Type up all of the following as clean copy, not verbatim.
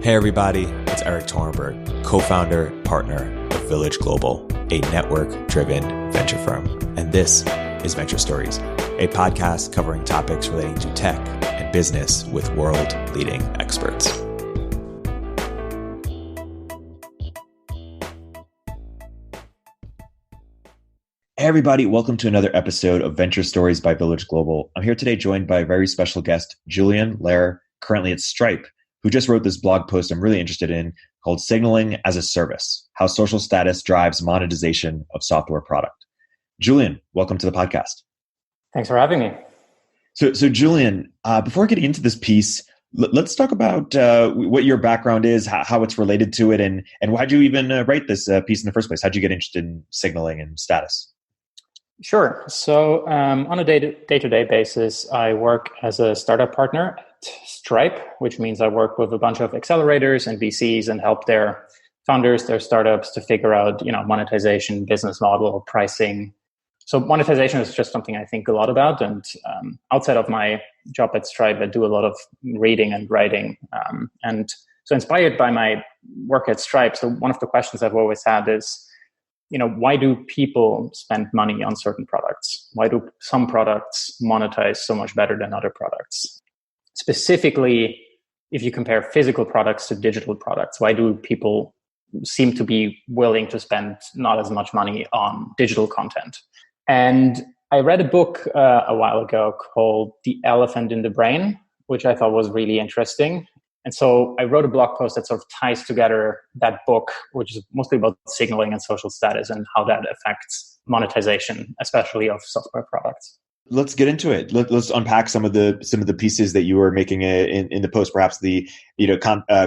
Hey everybody, it's Erik, co-founder, partner of Village Global, a network-driven venture firm. And this is Venture Stories, a podcast covering topics relating to tech and business with world-leading experts. Hey everybody, welcome to another episode of Venture Stories by Village Global. I'm here today joined by a very special guest, Julian Lehr, currently at Stripe, who just wrote this blog post I'm really interested in called Signaling as a Service, How Social Status Drives Monetization of Software Product. Julian, welcome to the podcast. Thanks for having me. So Julian, before getting into this piece, let's talk about what your background is, how it's related to it, and why'd you even write this piece in the first place? How'd you get interested in signaling and status? Sure. So on a day-to-day basis, I work as a startup partner at Stripe, which means I work with a bunch of accelerators and VCs and help their founders, their startups to figure out, monetization, business model, pricing. So monetization is just something I think a lot about. And outside of my job at Stripe, I do a lot of reading and writing. And so inspired by my work at Stripe, so one of the questions I've always had is, why do people spend money on certain products? Why do some products monetize so much better than other products? Specifically, if you compare physical products to digital products, why do people seem to be willing to spend not as much money on digital content? And I read a book a while ago called The Elephant in the Brain, which I thought was really interesting. And so I wrote a blog post that sort of ties together that book, which is mostly about signaling and social status and how that affects monetization, especially of software products. Let's get into it. Let's unpack some of the pieces that you were making in the post, perhaps the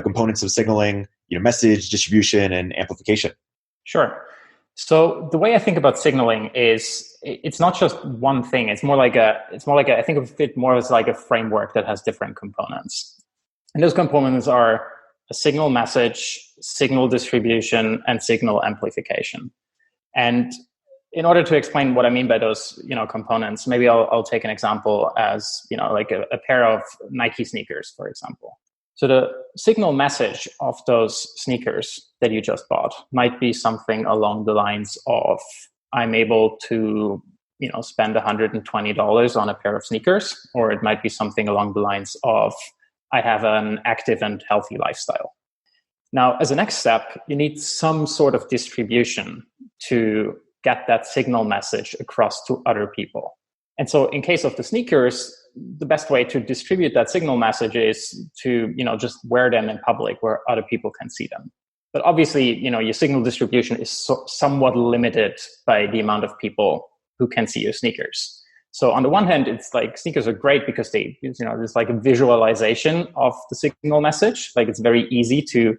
components of signaling, message distribution and amplification. Sure. So the way I think about signaling is it's not just one thing. It's more like I think of it more as like a framework that has different components. And those components are a signal message, signal distribution, and signal amplification. And in order to explain what I mean by those, components, maybe I'll take an example as, like a pair of Nike sneakers, for example. So the signal message of those sneakers that you just bought might be something along the lines of, I'm able to, spend $120 on a pair of sneakers, or it might be something along the lines of, I have an active and healthy lifestyle. Now, as a next step, you need some sort of distribution to get that signal message across to other people. And so in case of the sneakers, the best way to distribute that signal message is to, just wear them in public where other people can see them. But obviously, your signal distribution is somewhat limited by the amount of people who can see your sneakers. So on the one hand, it's like sneakers are great because there's like a visualization of the signal message. Like it's very easy to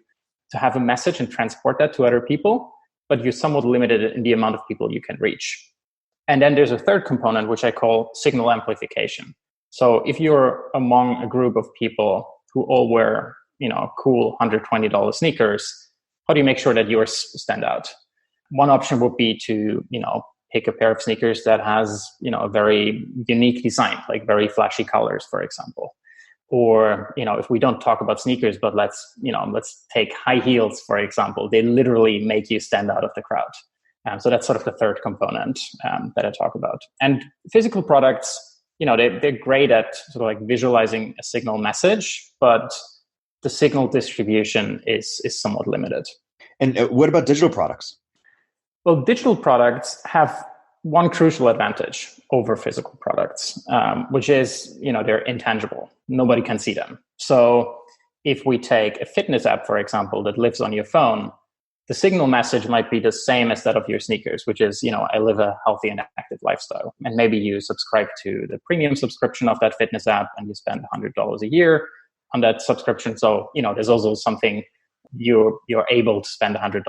have a message and transport that to other people, but you're somewhat limited in the amount of people you can reach. And then there's a third component, which I call signal amplification. So if you're among a group of people who all wear, cool $120 sneakers, how do you make sure that yours stand out? One option would be to, pick a pair of sneakers that has, a very unique design, like very flashy colors, for example. Or, if we don't talk about sneakers, but let's take high heels, for example. They literally make you stand out of the crowd. So that's sort of the third component that I talk about. And physical products, they're great at sort of like visualizing a signal message, but the signal distribution is somewhat limited. And what about digital products? Well, digital products have one crucial advantage over physical products, which is, they're intangible. Nobody can see them. So if we take a fitness app, for example, that lives on your phone, the signal message might be the same as that of your sneakers, which is, I live a healthy and active lifestyle. And maybe you subscribe to the premium subscription of that fitness app and you spend $100 a year on that subscription. So, there's also something you're able to spend $100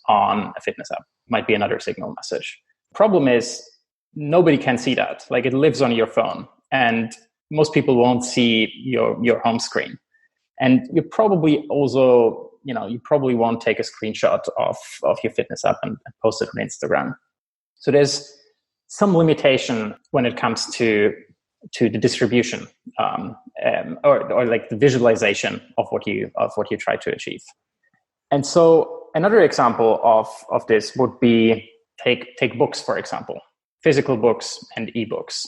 on a fitness app. Might be another signal message. Problem is, nobody can see that. Like it lives on your phone and most people won't see your home screen. And you probably also, you probably won't take a screenshot of your fitness app and post it on Instagram. So there's some limitation when it comes to to the distribution or like the visualization of what you try to achieve. And so another example of this would be take books, for example, physical books and ebooks.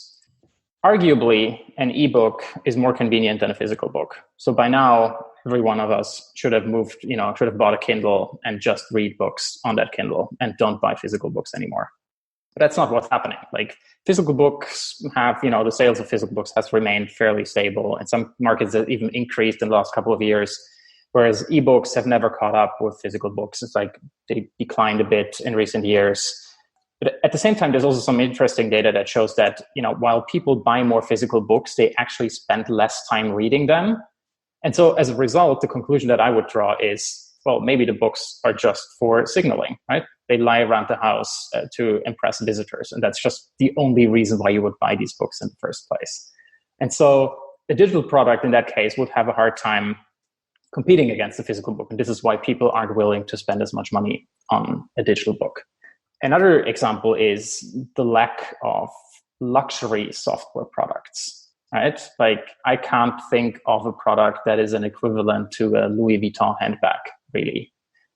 Arguably, an ebook is more convenient than a physical book. So by now, every one of us should have bought a Kindle and just read books on that Kindle and don't buy physical books anymore. But that's not what's happening. Like physical books have, the sales of physical books has remained fairly stable. In some markets, have even increased in the last couple of years, whereas ebooks have never caught up with physical books. It's like they declined a bit in recent years. But at the same time, there's also some interesting data that shows that, while people buy more physical books, they actually spend less time reading them. And so as a result, the conclusion that I would draw is, well, maybe the books are just for signaling, right? They lie around the house to impress visitors. And that's just the only reason why you would buy these books in the first place. And so a digital product in that case would have a hard time competing against the physical book. And this is why people aren't willing to spend as much money on a digital book. Another example is the lack of luxury software products, right? Like I can't think of a product that is an equivalent to a Louis Vuitton handbag, really.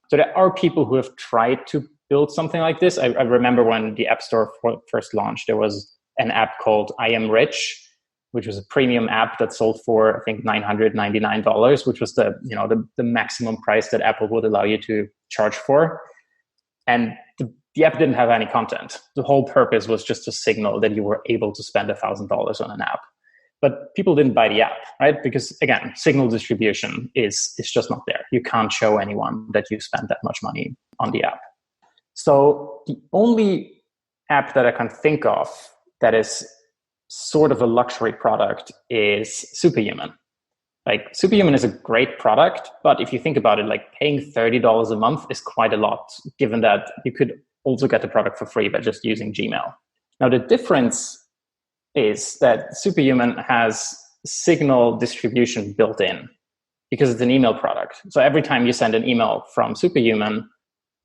So there are people who have tried to build something like this. I remember when the App Store first launched, there was an app called I Am Rich, which was a premium app that sold for, I think, $999, which was the maximum price that Apple would allow you to charge for. And the app didn't have any content. The whole purpose was just to signal that you were able to spend $1,000 on an app. But people didn't buy the app, right? Because again, signal distribution is just not there. You can't show anyone that you spent that much money on the app. So the only app that I can think of that is sort of a luxury product is Superhuman. Like Superhuman is a great product, but if you think about it, like paying $30 a month is quite a lot, given that you could also get the product for free by just using Gmail. Now, the difference is that Superhuman has signal distribution built in because it's an email product. So every time you send an email from Superhuman,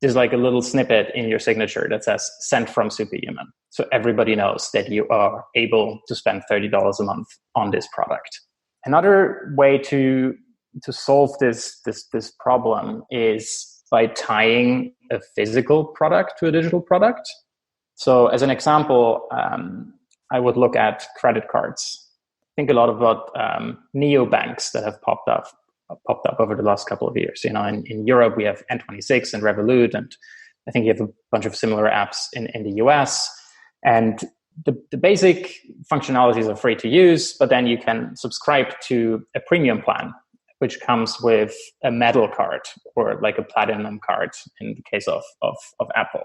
there's like a little snippet in your signature that says sent from Superhuman. So everybody knows that you are able to spend $30 a month on this product. Another way to solve this problem is by tying a physical product to a digital product. So as an example, I would look at credit cards. Think a lot about neobanks that have popped up over the last couple of years. In Europe, we have N26 and Revolut, and I think you have a bunch of similar apps in the US. And the basic functionalities are free to use, but then you can subscribe to a premium plan, which comes with a metal card or like a platinum card in the case of Apple.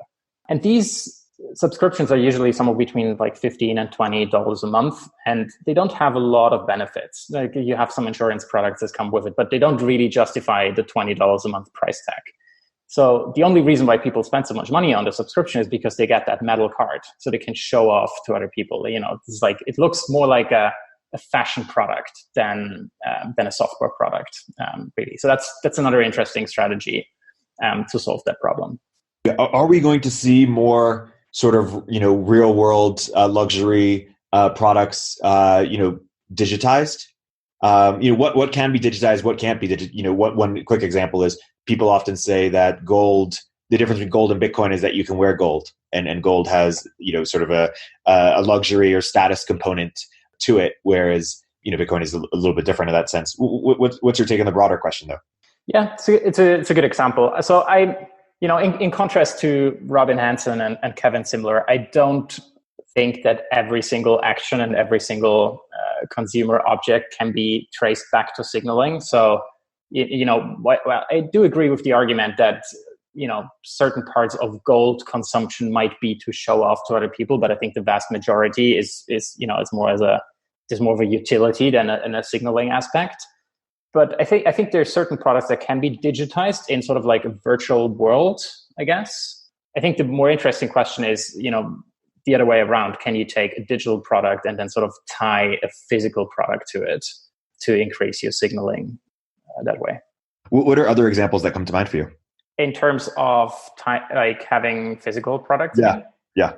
And these subscriptions are usually somewhere between like $15 and $20 a month, and they don't have a lot of benefits. Like you have some insurance products that come with it, but they don't really justify the $20 a month price tag. So the only reason why people spend so much money on the subscription is because they get that metal card, so they can show off to other people. It's like it looks more like a fashion product than a software product, really. So that's another interesting strategy to solve that problem. Are we going to see more sort of real world luxury products digitized? What can be digitized, what can't be digitized? One quick example is people often say that gold, the difference between gold and Bitcoin is that you can wear gold, and gold has sort of a luxury or status component to it, whereas Bitcoin is a little bit different in that sense. What's your take on the broader question, though? Yeah, it's a good example. So in contrast to Robin Hanson and Kevin Simler, I don't think that every single action and every single consumer object can be traced back to signaling. So, I do agree with the argument that, certain parts of gold consumption might be to show off to other people, but I think the vast majority is it's more of a utility than a signaling aspect. But I think there's certain products that can be digitized in sort of like a virtual world, I guess. I think the more interesting question is, the other way around. Can you take a digital product and then sort of tie a physical product to it to increase your signaling that way? What are other examples that come to mind for you? In terms of having physical products? Yeah.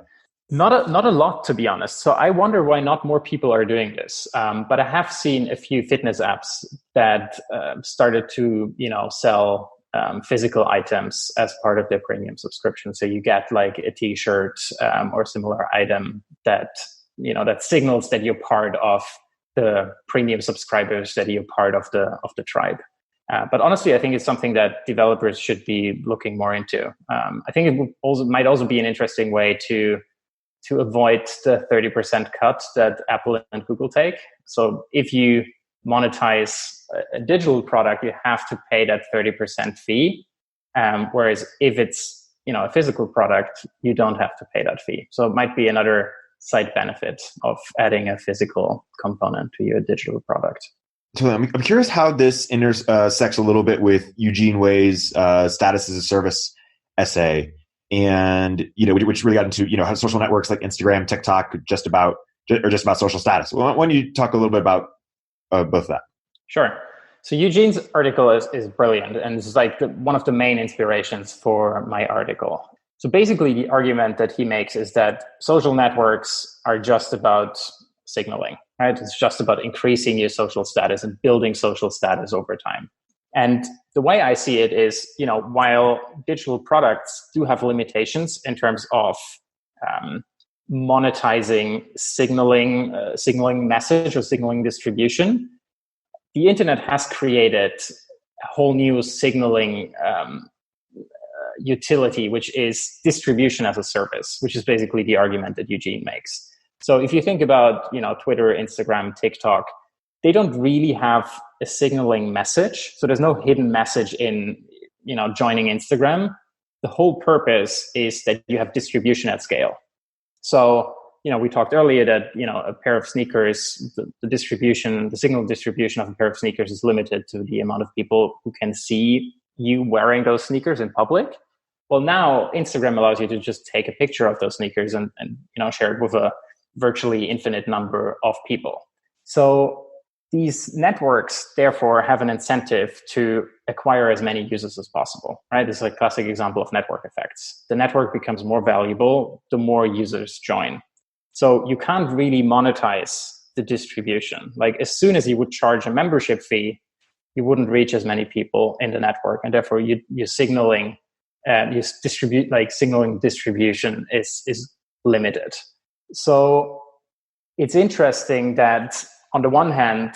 Not a lot, to be honest. So I wonder why not more people are doing this. But I have seen a few fitness apps that started to, sell physical items as part of their premium subscription. So you get like a T-shirt or similar item that that signals that you're part of the premium subscribers, that you're part of the tribe. But honestly, I think it's something that developers should be looking more into. I think it might also be an interesting way to avoid the 30% cut that Apple and Google take. So if you monetize a digital product, you have to pay that 30% fee. Whereas if it's a physical product, you don't have to pay that fee. So it might be another side benefit of adding a physical component to your digital product. So I'm curious how this intersects a little bit with Eugene Wei's status as a service essay, and which really got into how social networks like Instagram, TikTok, just about social status. Well, why don't you talk a little bit about both of that? Sure. So Eugene's article is brilliant, and this is like one of the main inspirations for my article. So basically, the argument that he makes is that social networks are just about signaling, right? It's just about increasing your social status and building social status over time. And the way I see it is, while digital products do have limitations in terms of monetizing signaling message or signaling distribution, the internet has created a whole new signaling utility, which is distribution as a service, which is basically the argument that Eugene makes. So if you think about, Twitter, Instagram, TikTok, they don't really have a signaling message. So there's no hidden message in, joining Instagram. The whole purpose is that you have distribution at scale. So, we talked earlier that, a pair of sneakers, the signal distribution of a pair of sneakers is limited to the amount of people who can see you wearing those sneakers in public. Well, now Instagram allows you to just take a picture of those sneakers and share it with a virtually infinite number of people. So these networks, therefore, have an incentive to acquire as many users as possible, right? This is a classic example of network effects. The network becomes more valuable the more users join. So you can't really monetize the distribution. Like as soon as you would charge a membership fee, you wouldn't reach as many people in the network, and therefore you're signaling signaling distribution is limited. So it's interesting that on the one hand,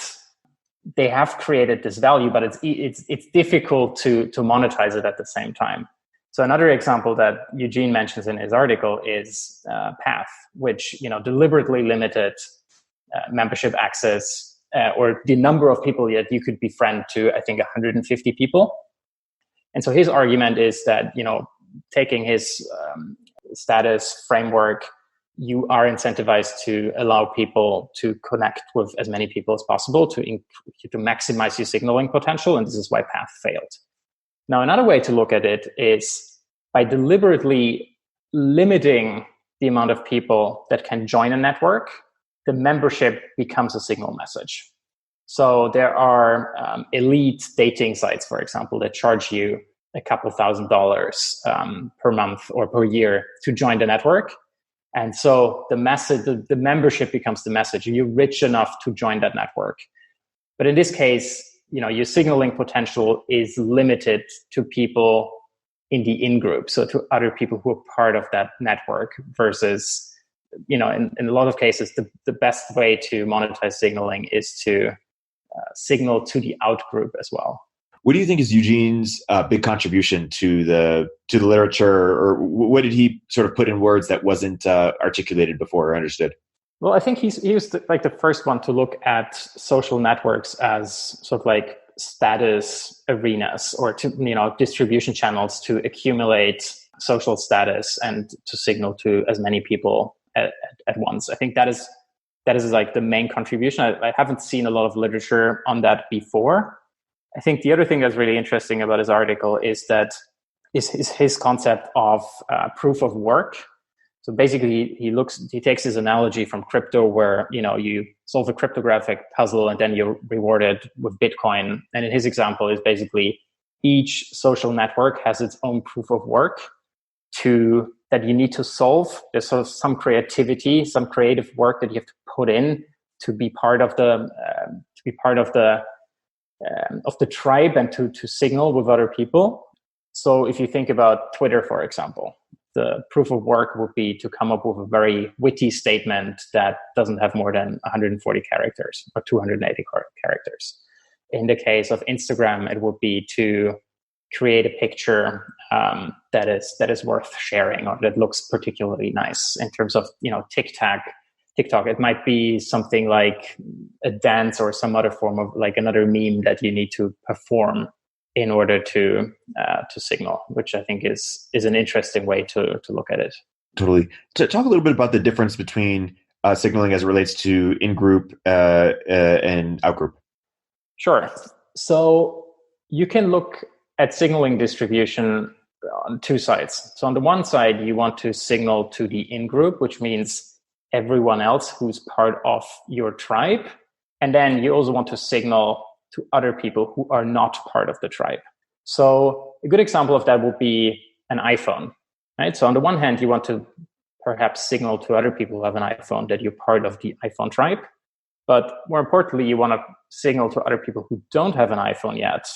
they have created this value, but it's difficult to monetize it at the same time. So another example that Eugene mentions in his article is Path, which deliberately limited membership access or the number of people that you could befriend to, I think, 150 people. And so his argument is that taking his status framework, you are incentivized to allow people to connect with as many people as possible to maximize your signaling potential. And this is why Path failed. Now, another way to look at it is by deliberately limiting the amount of people that can join a network, the membership becomes a signal message. So there are elite dating sites, for example, that charge you a couple $1,000 per month or per year to join the network. And so the membership becomes the message. You're rich enough to join that network. But in this case, your signaling potential is limited to people in the in-group, so to other people who are part of that network versus, in a lot of cases, the best way to monetize signaling is to signal to the out-group as well. What do you think is Eugene's big contribution to the literature, or what did he sort of put in words that wasn't articulated before or understood? Well, I think he was the first one to look at social networks as sort of like status arenas or distribution channels to accumulate social status and to signal to as many people at once. I think that is like the main contribution. I haven't seen a lot of literature on that before. I think the other thing that's really interesting about his article is his concept of proof of work. So basically, he takes his analogy from crypto, where you solve a cryptographic puzzle and then you're rewarded with Bitcoin. And in his example, is basically each social network has its own proof of work to that you need to solve. There's sort of some creativity, some creative work that you have to put in to be part of the tribe and to signal with other people. So if you think about Twitter, for example, the proof of work would be to come up with a very witty statement that doesn't have more than 140 characters or 280 characters. In the case of Instagram, it would be to create a picture that is worth sharing or that looks particularly nice. In terms of TikTok, it might be something like a dance or some other form of like another meme that you need to perform in order to signal, which I think is an interesting way to look at it. Totally. To talk a little bit about the difference between signaling as it relates to in-group and out-group. Sure. So you can look at signaling distribution on two sides. So on the one side, you want to signal to the in-group, which means everyone else who's part of your tribe. And then you also want to signal to other people who are not part of the tribe. So a good example of that would be an iPhone, right? So on the one hand, you want to perhaps signal to other people who have an iPhone that you're part of the iPhone tribe. But more importantly, you want to signal to other people who don't have an iPhone yet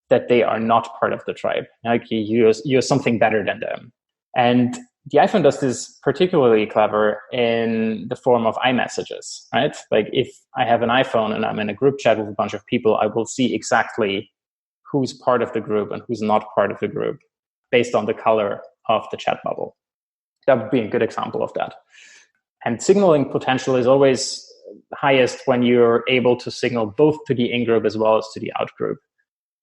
that they are not part of the tribe. Like you're something better than them. And the iPhone does this particularly clever in the form of iMessages, right? Like if I have an iPhone and I'm in a group chat with a bunch of people, I will see exactly who's part of the group and who's not part of the group based on the color of the chat bubble. That would be a good example of that. And signaling potential is always highest when you're able to signal both to the in-group as well as to the out-group.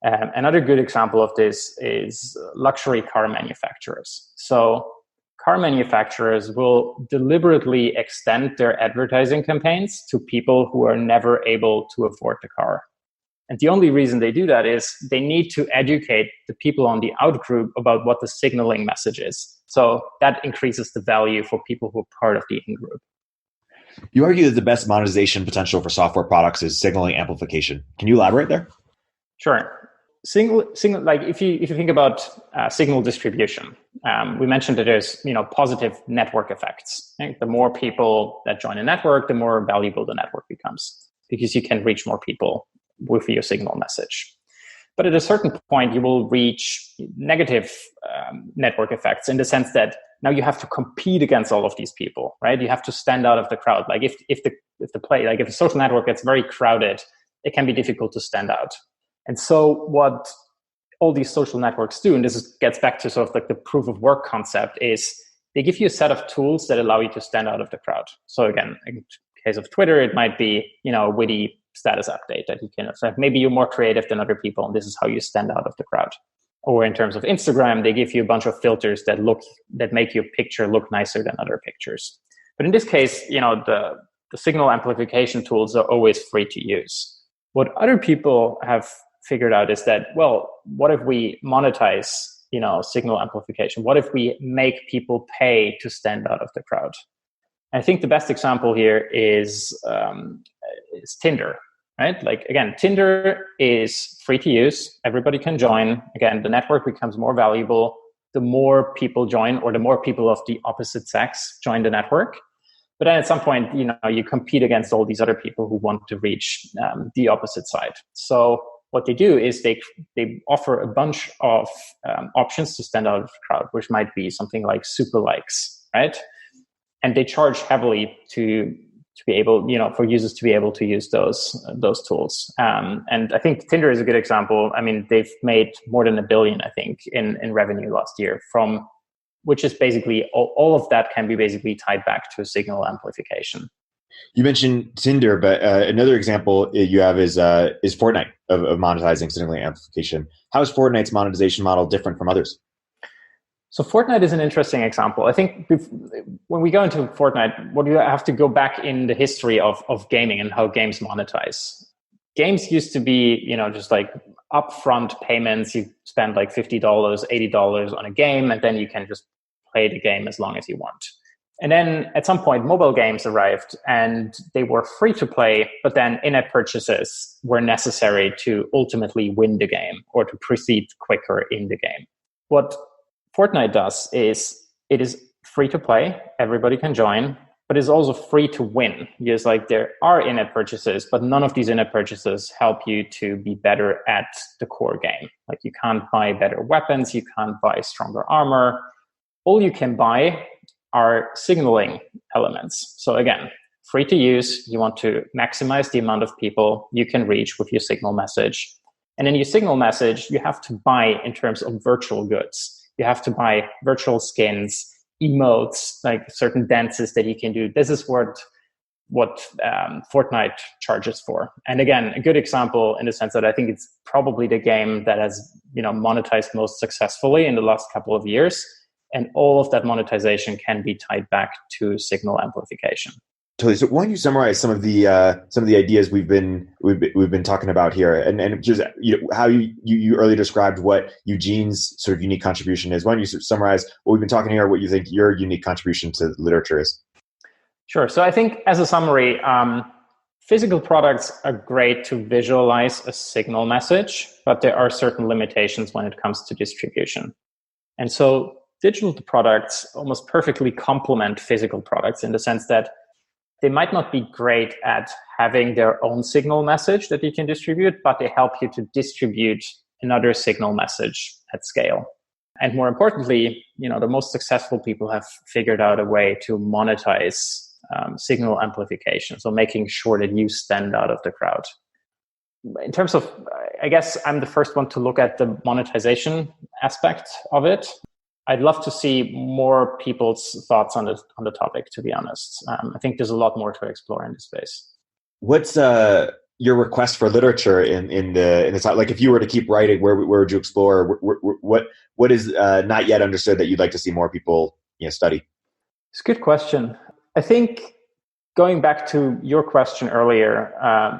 Another good example of this is luxury car manufacturers. So car manufacturers will deliberately extend their advertising campaigns to people who are never able to afford the car. And the only reason they do that is they need to educate the people on the out group about what the signaling message is. So that increases the value for people who are part of the in group. You argue that the best monetization potential for software products is signaling amplification. Can you elaborate there? Sure. Signal, like if you think about signal distribution, we mentioned that there's positive network effects. Right? The more people that join a network, the more valuable the network becomes because you can reach more people with your signal message. But at a certain point, you will reach negative network effects in the sense that now you have to compete against all of these people, right? You have to stand out of the crowd. Like if a social network gets very crowded, it can be difficult to stand out. And so what all these social networks do, and gets back to sort of like the proof of work concept, is they give you a set of tools that allow you to stand out of the crowd. So again, in the case of Twitter, it might be, a witty status update that you can, maybe you're more creative than other people, and this is how you stand out of the crowd. Or in terms of Instagram, they give you a bunch of filters that make your picture look nicer than other pictures. But in this case, the signal amplification tools are always free to use. What other people have figured out is that, well, what if we monetize, signal amplification? What if we make people pay to stand out of the crowd? And I think the best example here is Tinder, right? Like again, Tinder is free to use. Everybody can join. Again, the network becomes more valuable the more people join, or the more people of the opposite sex join the network. But then at some point, you compete against all these other people who want to reach the opposite side. So what they do is they offer a bunch of options to stand out of the crowd, which might be something like super likes, right? And they charge heavily to be able, for users to be able to use those tools. And I think Tinder is a good example. I mean, they've made more than $1 billion, I think, in revenue last year which is basically all of that can be basically tied back to signal amplification. You mentioned Tinder, but another example you have is Fortnite of monetizing signal amplification. How is Fortnite's monetization model different from others? So Fortnite is an interesting example. I think when we go into Fortnite, what you have to go back in the history of gaming and how games monetize. Games used to be, just like upfront payments. You spend like $50, $80 on a game, and then you can just play the game as long as you want. And then at some point, mobile games arrived and they were free to play, but then in-app purchases were necessary to ultimately win the game or to proceed quicker in the game. What Fortnite does is it is free to play, everybody can join, but it's also free to win. Because like there are in-app purchases, but none of these in-app purchases help you to be better at the core game. Like you can't buy better weapons, you can't buy stronger armor. All you can buy are signaling elements. So again, free to use, you want to maximize the amount of people you can reach with your signal message. And in your signal message, you have to buy in terms of virtual goods. You have to buy virtual skins, emotes, like certain dances that you can do. This is what Fortnite charges for. And again, a good example in the sense that I think it's probably the game that has monetized most successfully in the last couple of years. And all of that monetization can be tied back to signal amplification. Totally. So why don't you summarize some of the ideas we've been talking about here, and just how you earlier described what Eugene's sort of unique contribution is. Why don't you summarize what we've been talking here, what you think your unique contribution to literature is? Sure. So I think as a summary, physical products are great to visualize a signal message, but there are certain limitations when it comes to distribution. And so digital products almost perfectly complement physical products in the sense that they might not be great at having their own signal message that you can distribute, but they help you to distribute another signal message at scale. And more importantly, the most successful people have figured out a way to monetize signal amplification. So making sure that you stand out of the crowd. In terms of, I guess I'm the first one to look at the monetization aspect of it. I'd love to see more people's thoughts on the topic, to be honest. I think there's a lot more to explore in this space. What's your request for literature in this? Like, if you were to keep writing, where would you explore? What is not yet understood that you'd like to see more people study? It's a good question. I think going back to your question earlier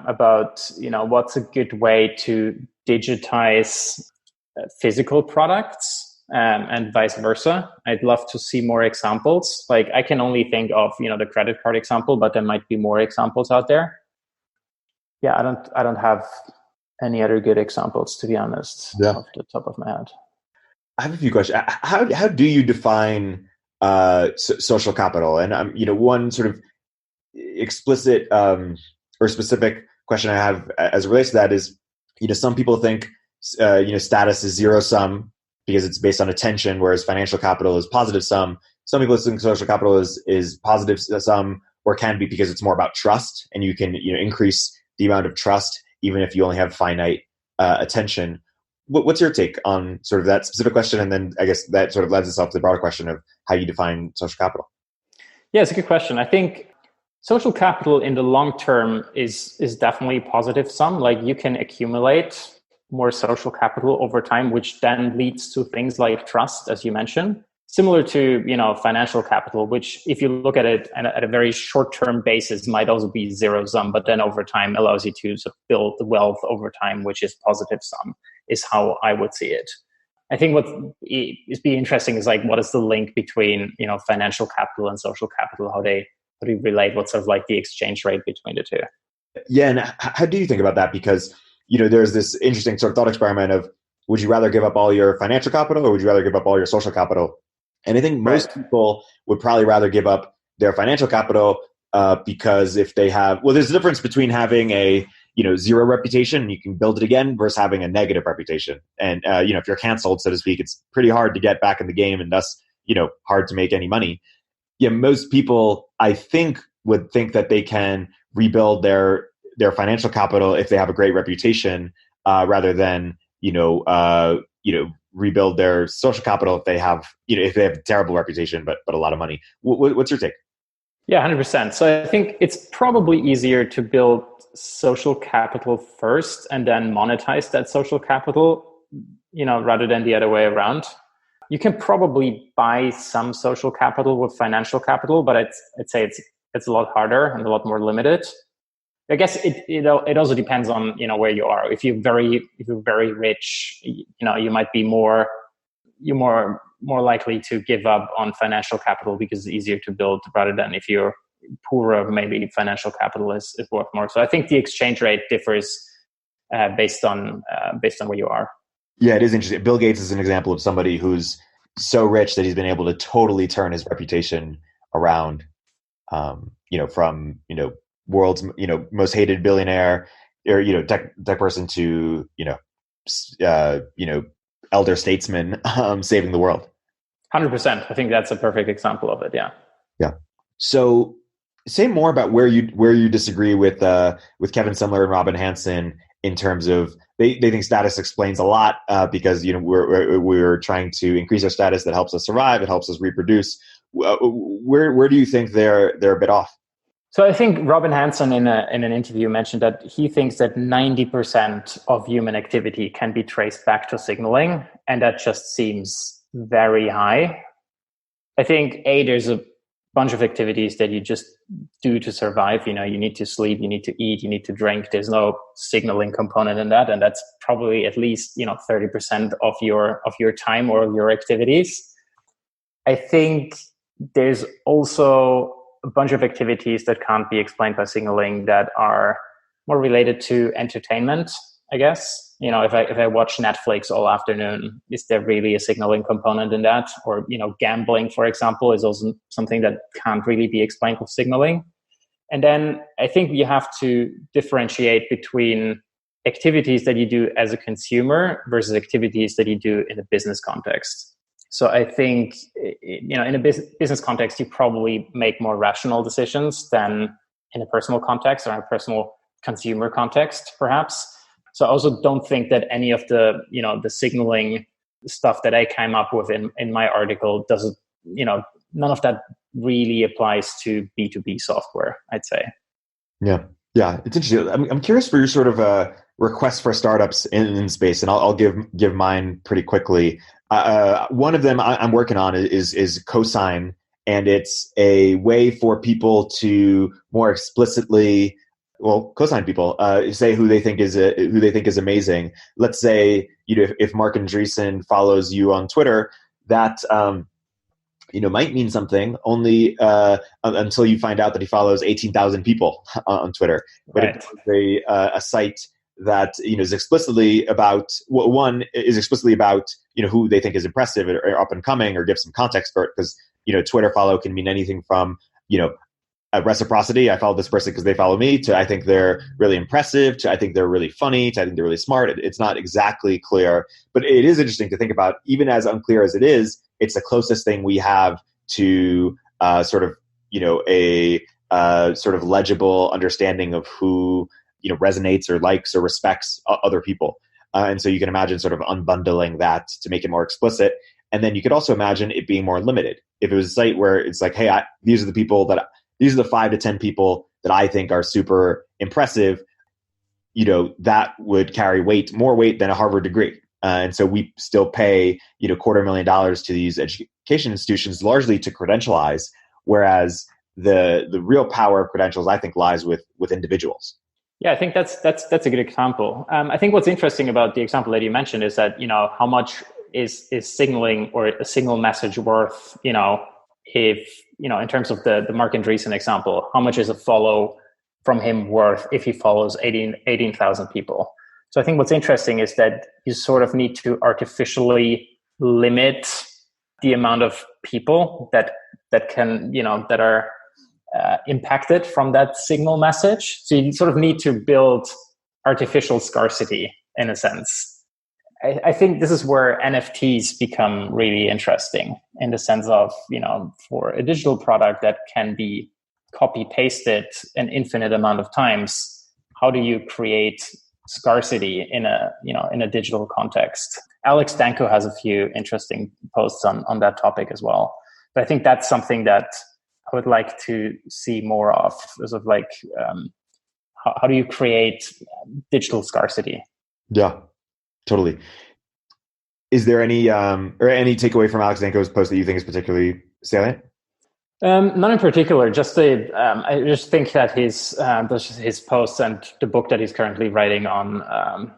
about what's a good way to digitize physical products. And vice versa. I'd love to see more examples. Like I can only think of, the credit card example, but there might be more examples out there. Yeah, I don't have any other good examples, to be honest, off the top of my head. I have a few questions. How do you define social capital? And one sort of explicit or specific question I have as it relates to that is, some people think status is zero sum, because it's based on attention, whereas financial capital is positive sum. Some people think social capital is positive sum, or can be, because it's more about trust, and you can increase the amount of trust even if you only have finite attention. What's your take on sort of that specific question? And then I guess that sort of lends itself to the broader question of how you define social capital. Yeah, it's a good question. I think social capital in the long term is definitely positive sum. Like you can accumulate more social capital over time, which then leads to things like trust, as you mentioned, similar to financial capital, which if you look at it at a very short-term basis might also be zero sum, but then over time allows you to sort of build wealth over time, which is positive sum, is how I would see it. I think what is be interesting is like what is the link between financial capital and social capital, how they relate, what's sort of like the exchange rate between the two. Yeah, and how do you think about that? Because there's this interesting sort of thought experiment of, would you rather give up all your financial capital, or would you rather give up all your social capital? And I think most people would probably rather give up their financial capital because if they have, there's a difference between having a zero reputation and you can build it again versus having a negative reputation. And if you're canceled, so to speak, it's pretty hard to get back in the game, and thus hard to make any money. Yeah, most people I think would think that they can rebuild their financial capital if they have a great reputation, rather than rebuild their social capital if they have a terrible reputation but a lot of money. What's your take? Yeah, 100%. So I think it's probably easier to build social capital first and then monetize that social capital, rather than the other way around. You can probably buy some social capital with financial capital, but I'd say it's a lot harder and a lot more limited. I guess it also depends on where you are. If you're very rich, you might be more likely to give up on financial capital because it's easier to build, rather than if you're poorer, maybe financial capital is worth more. So I think the exchange rate differs based on where you are. Yeah, it is interesting. Bill Gates is an example of somebody whose so rich that he's been able to totally turn his reputation around. From world's most hated billionaire or tech person to elder statesman saving the world. 100%. I think that's a perfect example of it. Yeah. Yeah. So say more about where you disagree with Kevin Sumler and Robin Hanson in terms of they think status explains a lot because we're trying to increase our status that helps us survive, it helps us reproduce. Where do you think they're a bit off? So I think Robin Hanson in an interview mentioned that he thinks that 90% of human activity can be traced back to signaling, and that just seems very high. I think there's a bunch of activities that you just do to survive. You need to sleep, you need to eat, you need to drink. There's no signaling component in that, and that's probably at least 30% of your time or your activities. I think there's also a bunch of activities that can't be explained by signaling that are more related to entertainment, I guess. If I watch Netflix all afternoon, is there really a signaling component in that? Or, gambling, for example, is also something that can't really be explained with signaling. And then I think you have to differentiate between activities that you do as a consumer versus activities that you do in a business context. So I think, in a business context, you probably make more rational decisions than in a personal context or in a personal consumer context, perhaps. So I also don't think that any of the, the signaling stuff that I came up with in my article doesn't, none of that really applies to B2B software, I'd say. Yeah. Yeah. It's interesting. I'm curious for your sort of requests for startups in space, and I'll give mine pretty quickly. One of them I'm working on is Cosine, and it's a way for people to more explicitly, cosine people say who they think is amazing. Let's say if Mark Andreessen follows you on Twitter, that might mean something only until you find out that he follows 18,000 people on Twitter. But right. If it's a site that is explicitly about who they think is impressive or up and coming, or give some context for it, because Twitter follow can mean anything from reciprocity, I follow this person because they follow me, to I think they're really impressive, to I think they're really funny, to I think they're really smart. It's not exactly clear, but it is interesting to think about. Even as unclear as it is, it's the closest thing we have to sort of legible understanding of who resonates or likes or respects other people. And so you can imagine sort of unbundling that to make it more explicit. And then you could also imagine it being more limited. If it was a site where it's like, hey, these are the 5 to 10 people that I think are super impressive, that would carry more weight than a Harvard degree. And so we still pay, $250,000 to these education institutions largely to credentialize, whereas the real power of credentials, I think, lies with individuals. Yeah, I think that's a good example. I think what's interesting about the example that you mentioned is that, how much is signaling or a signal message worth, if, in terms of the Mark Andreessen example, how much is a follow from him worth if he follows 18,000 people? So I think what's interesting is that you sort of need to artificially limit the amount of people that can, that are impacted from that signal message. So you sort of need to build artificial scarcity in a sense. I think this is where NFTs become really interesting, in the sense of, for a digital product that can be copy pasted an infinite amount of times, how do you create scarcity in a digital context? Alex Danko has a few interesting posts on that topic as well. But I think that's something that I would like to see more of, sort of like, how do you create digital scarcity? Yeah, totally. Is there any any takeaway from Alex Danko's post that you think is particularly salient? None in particular. Just I just think that his posts and the book that he's currently writing on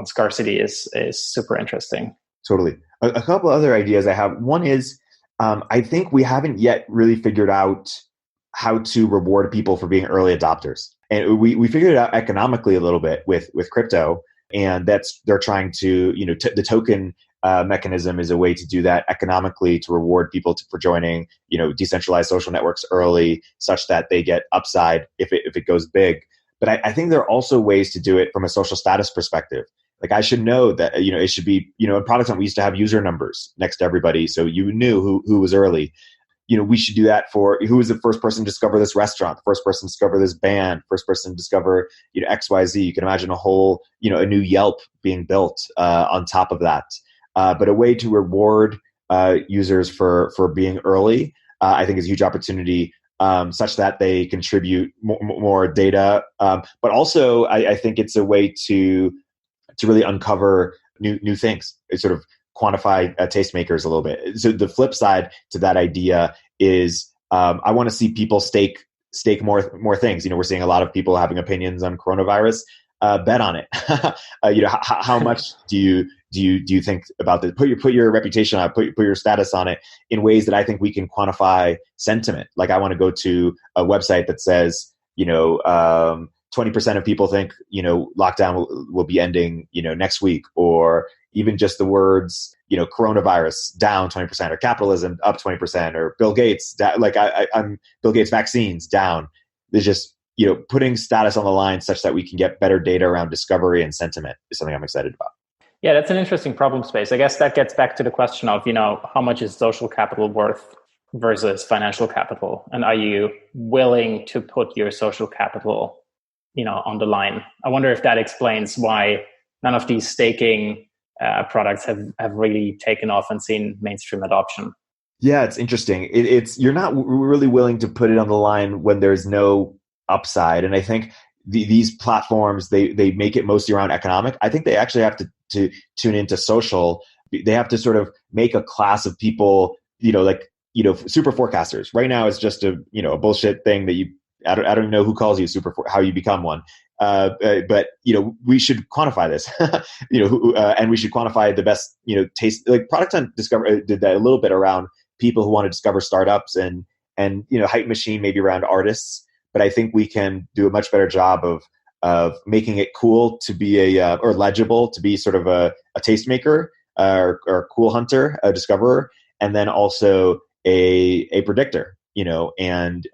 scarcity is super interesting. Totally. A couple other ideas I have. One is, I think we haven't yet really figured out how to reward people for being early adopters, and we figured it out economically a little bit with crypto, and they're trying to the token mechanism is a way to do that economically, to reward people for joining, decentralized social networks early, such that they get upside if it goes big. But I think there are also ways to do it from a social status perspective. Like I should know that, it should be, in Product Hunt, we used to have user numbers next to everybody. So you knew who was early. We should do that for who was the first person to discover this restaurant, the first person to discover this band, first person to discover, XYZ. You can imagine a whole, a new Yelp being built on top of that. But a way to reward users for being early, I think is a huge opportunity, such that they contribute more data. But also, I think it's a way to really uncover new things. It's sort of quantify tastemakers a little bit. So the flip side to that idea is I want to see people stake more things. We're seeing a lot of people having opinions on coronavirus. Bet on it. How much do you think about this? Put your reputation on it, put your status on it in ways that I think we can quantify sentiment. Like I want to go to a website that says, 20% of people think, lockdown will be ending, next week, or even just the words, coronavirus down 20%, or capitalism up 20%, or Bill Gates, I'm Bill Gates vaccines down. There's just, putting status on the line such that we can get better data around discovery and sentiment is something I'm excited about. Yeah, that's an interesting problem space. I guess that gets back to the question of, how much is social capital worth versus financial capital? And are you willing to put your social capital, on the line? I wonder if that explains why none of these staking products have really taken off and seen mainstream adoption. Yeah, it's interesting. It's you're not really willing to put it on the line when there's no upside. And I think these platforms, they make it mostly around economic. I think they actually have to tune into social. They have to sort of make a class of people, super forecasters. Right now, it's just a bullshit thing that I don't know who calls you how you become one. But we should quantify this, and we should quantify the best, taste. Like Product Hunt did that a little bit around people who want to discover startups and Hype Machine maybe around artists. But I think we can do a much better job of making it cool to be or legible to be sort of a tastemaker or a cool hunter, a discoverer, and then also a predictor. And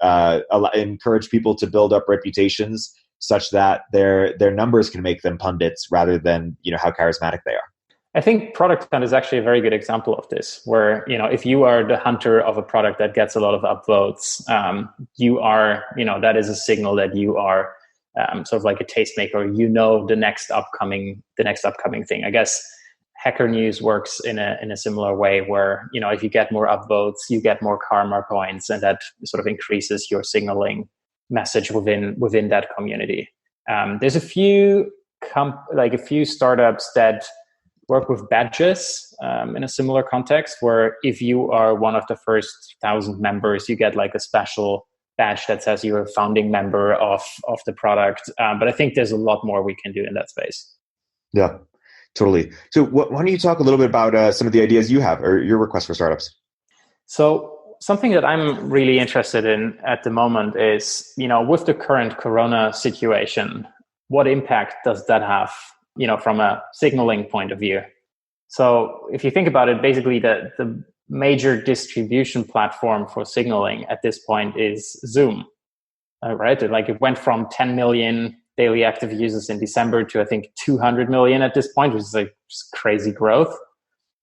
encourage people to build up reputations such that their numbers can make them pundits rather than how charismatic they are. I think Product Hunt is actually a very good example of this, where if you are the hunter of a product that gets a lot of upvotes, you are that is a signal that you are sort of like a tastemaker. The next upcoming thing. I guess Hacker News works in a similar way, where if you get more upvotes, you get more karma points, and that sort of increases your signaling message within that community. There's a few startups that work with badges in a similar context, where if you are one of the first 1,000 members, you get like a special badge that says you're a founding member of the product. But I think there's a lot more we can do in that space. Yeah. Totally. So why don't you talk a little bit about some of the ideas you have or your requests for startups? So something that I'm really interested in at the moment is, with the current Corona situation, what impact does that have, from a signaling point of view? So if you think about it, basically the major distribution platform for signaling at this point is Zoom, right? Like it went from 10 million daily active users in December to I think 200 million at this point, which is like just crazy growth.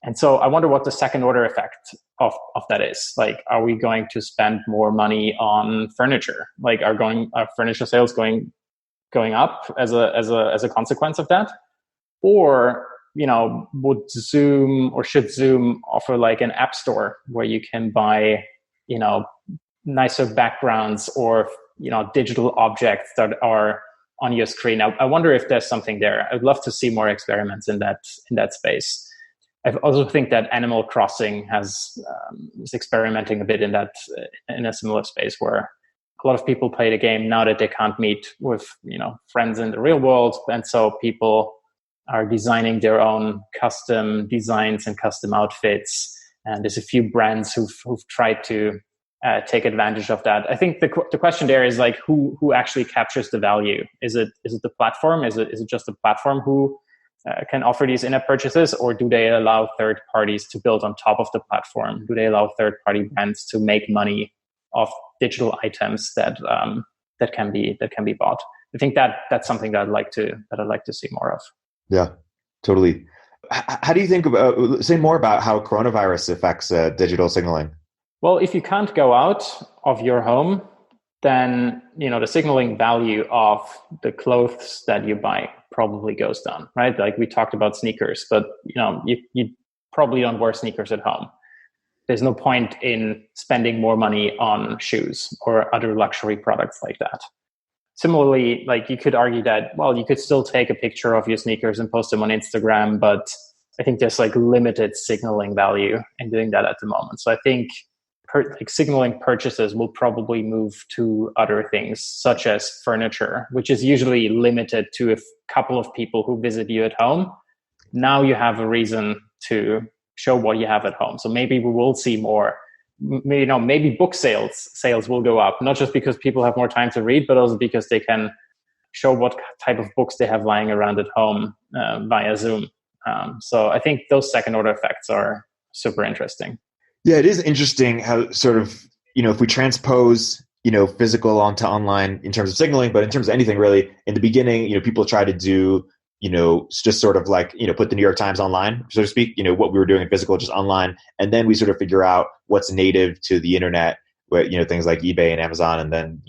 And so I wonder what the second order effect of that is. Like, are we going to spend more money on furniture? Like, are furniture sales going up as a consequence of that? Or, would Zoom or should Zoom offer like an app store where you can buy, nicer backgrounds or, digital objects that are on your screen? I wonder if there's something there. I'd love to see more experiments in that space. I also think that Animal Crossing is experimenting a bit in a similar space, where a lot of people play the game now that they can't meet with friends in the real world, and so people are designing their own custom designs and custom outfits. And there's a few brands who've tried to take advantage of that. I think the question there is like who actually captures the value? Is it the platform? Is it just the platform who can offer these in-app purchases, or do they allow third parties to build on top of the platform? Do they allow third-party brands to make money off digital items that can be bought? I think that's something that I'd like to see more of. Yeah, totally. How do you think about, say more about how coronavirus affects digital signaling? Well, if you can't go out of your home, then the signaling value of the clothes that you buy probably goes down, right? Like we talked about sneakers, but you probably don't wear sneakers at home. There's no point in spending more money on shoes or other luxury products like that. Similarly, like you could argue that, well, you could still take a picture of your sneakers and post them on Instagram, but I think there's like limited signaling value in doing that at the moment. So I think signaling purchases will probably move to other things, such as furniture, which is usually limited to a couple of people who visit you at home. Now you have a reason to show what you have at home. So maybe we will see more. Maybe book sales will go up, not just because people have more time to read, but also because they can show what type of books they have lying around at home via Zoom. So I think those second order effects are super interesting. Yeah, it is interesting how sort of, if we transpose, physical onto online in terms of signaling, but in terms of anything really, in the beginning, people try to do, just sort of like, put the New York Times online, so to speak, what we were doing in physical, just online. And then we sort of figure out what's native to the internet, things like eBay and Amazon, and then,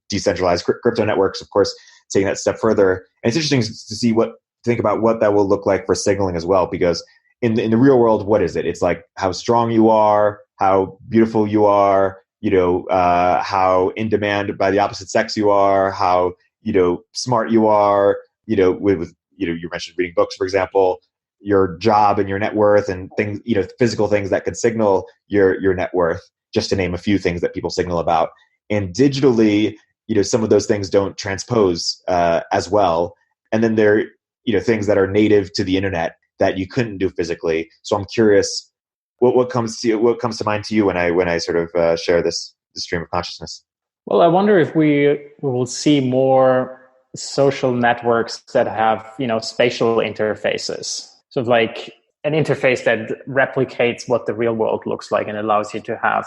decentralized crypto networks, of course, taking that step further. And it's interesting to think about what that will look like for signaling as well, because in the real world, what is it? It's like how strong you are, how beautiful you are, how in demand by the opposite sex you are, how, smart you are, with you mentioned reading books, for example, your job and your net worth and things, physical things that could signal your net worth, just to name a few things that people signal about. And digitally, some of those things don't transpose as well. And then there are, things that are native to the internet that you couldn't do physically. So I'm curious, what comes to mind to you when I sort of share this stream of consciousness? Well, I wonder if we will see more social networks that have spatial interfaces, sort of like an interface that replicates what the real world looks like and allows you to have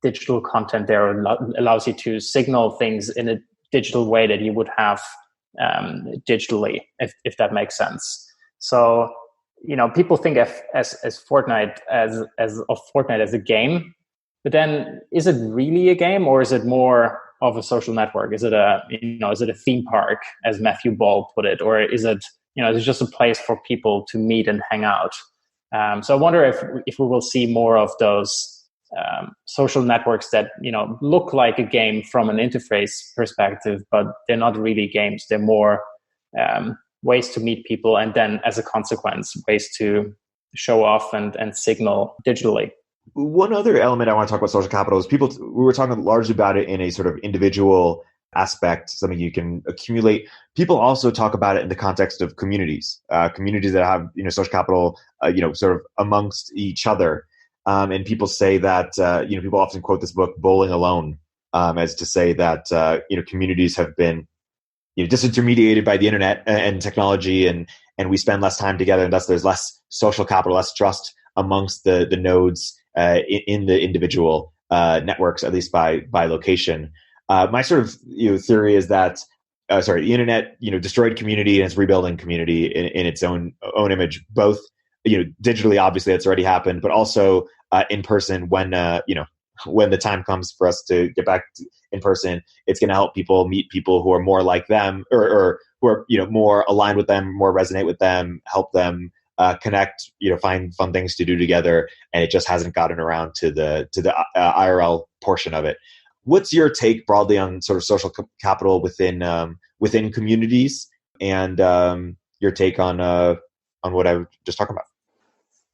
digital content there, allows you to signal things in a digital way that you would have digitally, if that makes sense. So people think of Fortnite as Fortnite as a game, but then is it really a game, or is it more of a social network? Is it a theme park, as Matthew Ball put it, or is it it's just a place for people to meet and hang out? So I wonder if we will see more of those social networks that look like a game from an interface perspective, but they're not really games. They're more ways to meet people, and then as a consequence, ways to show off and signal digitally. One other element I want to talk about social capital is we were talking largely about it in a sort of individual aspect, something you can accumulate. People also talk about it in the context of communities that have, social capital, sort of amongst each other. And people say that, people often quote this book, Bowling Alone, as to say that, communities have been, disintermediated by the internet and technology, and we spend less time together, and thus there's less social capital, less trust amongst the nodes in the individual networks, at least by location. My sort of theory is that the internet destroyed community and it's rebuilding community in its own image, both digitally, obviously that's already happened, but also in person when the time comes for us to get back in person. It's going to help people meet people who are more like them, or who are more aligned with them, more resonate with them, help them connect, find fun things to do together. And it just hasn't gotten around to the IRL portion of it. What's your take broadly on sort of social capital within communities, and your take on what I was just talking about?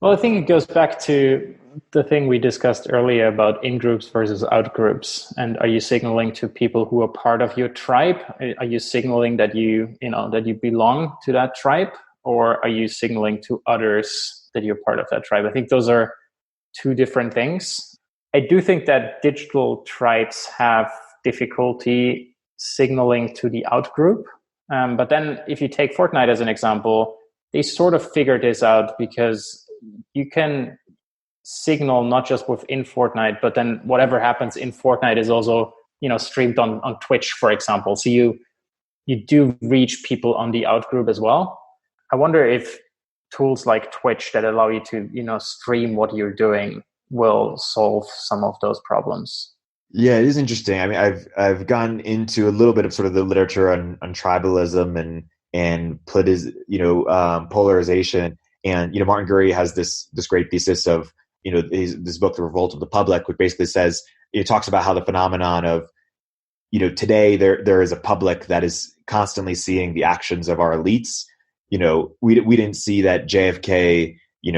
Well, I think it goes back to the thing we discussed earlier about in-groups versus out-groups. And are you signaling to people who are part of your tribe? Are you signaling that you belong to that tribe? Or are you signaling to others that you're part of that tribe? I think those are two different things. I do think that digital tribes have difficulty signaling to the out-group. But then if you take Fortnite as an example, they sort of figured this out because you can signal not just within Fortnite, but then whatever happens in Fortnite is also, streamed on Twitch, for example. So you do reach people on the outgroup as well. I wonder if tools like Twitch that allow you to, stream what you're doing will solve some of those problems. Yeah, it is interesting. I mean, I've gone into a little bit of sort of the literature on tribalism and polarization. And Martin Gurry has this great thesis of this book, The Revolt of the Public, which basically says it talks about how the phenomenon of today there is a public that is constantly seeing the actions of our elites. We didn't see that JFK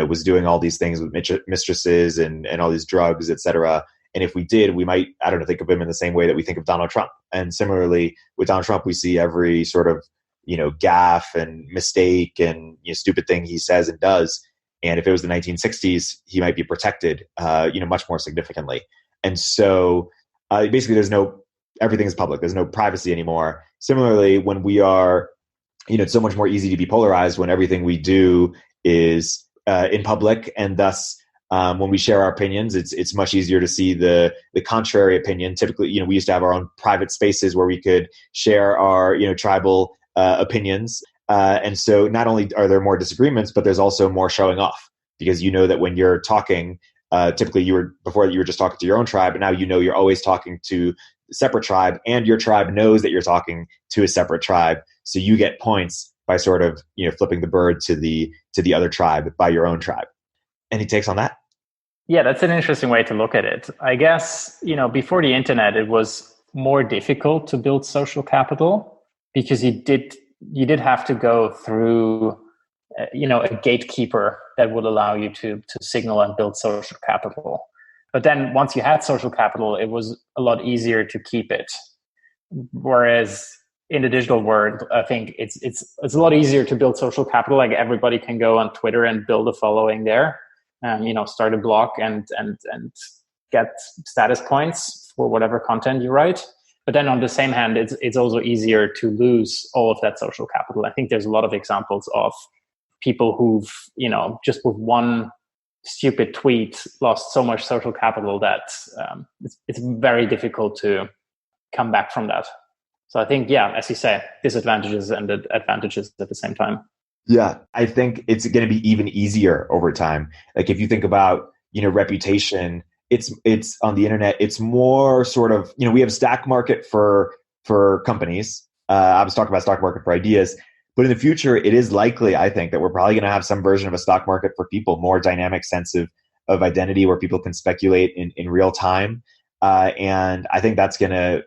was doing all these things with mistresses and all these drugs, et cetera. And if we did, we might, I don't know, think of him in the same way that we think of Donald Trump. And similarly, with Donald Trump, we see every sort of, gaffe and mistake and stupid thing he says and does. And if it was the 1960s, he might be protected, much more significantly. And so basically everything is public. There's no privacy anymore. Similarly, when we are, it's so much more easy to be polarized when everything we do is in public, and thus when we share our opinions, it's much easier to see the contrary opinion. Typically, we used to have our own private spaces where we could share our tribal opinions, and so not only are there more disagreements, but there's also more showing off, because that when you're talking, typically you were just talking to your own tribe, and now you're always talking to a separate tribe, and your tribe knows that you're talking to a separate tribe, so you get points by sort of flipping the bird to the other tribe by your own tribe. Any takes on that? Yeah, that's an interesting way to look at it. I guess, before the internet, it was more difficult to build social capital because you did have to go through, a gatekeeper that would allow you to signal and build social capital. But then once you had social capital, it was a lot easier to keep it. Whereas in the digital world, I think it's a lot easier to build social capital. Like everybody can go on Twitter and build a following there. Start a blog and get status points for whatever content you write. But then on the same hand, it's also easier to lose all of that social capital. I think there's a lot of examples of people who've, just with one stupid tweet lost so much social capital that it's very difficult to come back from that. So I think, yeah, as you say, disadvantages and advantages at the same time. Yeah, I think it's going to be even easier over time. Like if you think about, reputation, it's on the internet. It's more sort of, we have stock market for companies. I was talking about stock market for ideas, but in the future, it is likely, I think, that we're probably going to have some version of a stock market for people, more dynamic sense of identity where people can speculate in real time. And I think that's going to,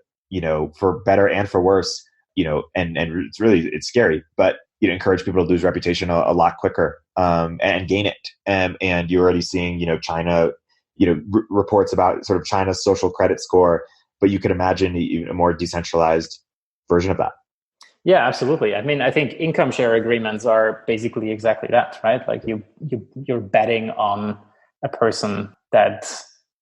for better and for worse, and it's scary, but encourage people to lose reputation a lot quicker and gain it. And you're already seeing, China, reports about sort of China's social credit score, but you could imagine a more decentralized version of that. Yeah, absolutely. I mean, I think income share agreements are basically exactly that, right? Like you're betting on a person that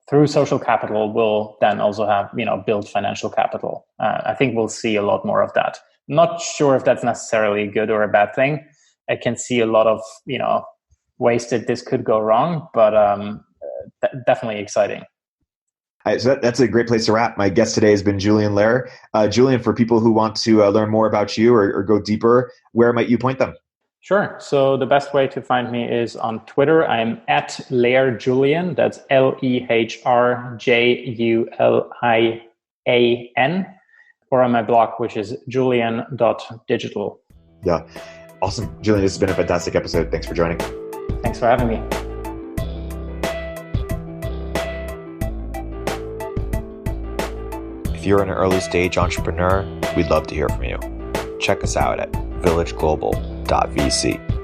through social capital will then also have, build financial capital. I think we'll see a lot more of that. Not sure if that's necessarily a good or a bad thing. I can see a lot of, ways that this could go wrong, but definitely exciting. So that's a great place to wrap. My guest today has been Julian Lehr. Julian, for people who want to learn more about you or go deeper, where might you point them? Sure. So the best way to find me is on Twitter. I'm at Lehr Julian. That's LEHRJULIAN. Or on my blog, which is julian.digital. Yeah. Awesome. Julian, this has been a fantastic episode. Thanks for joining. Thanks for having me. If you're an early stage entrepreneur, we'd love to hear from you. Check us out at villageglobal.vc.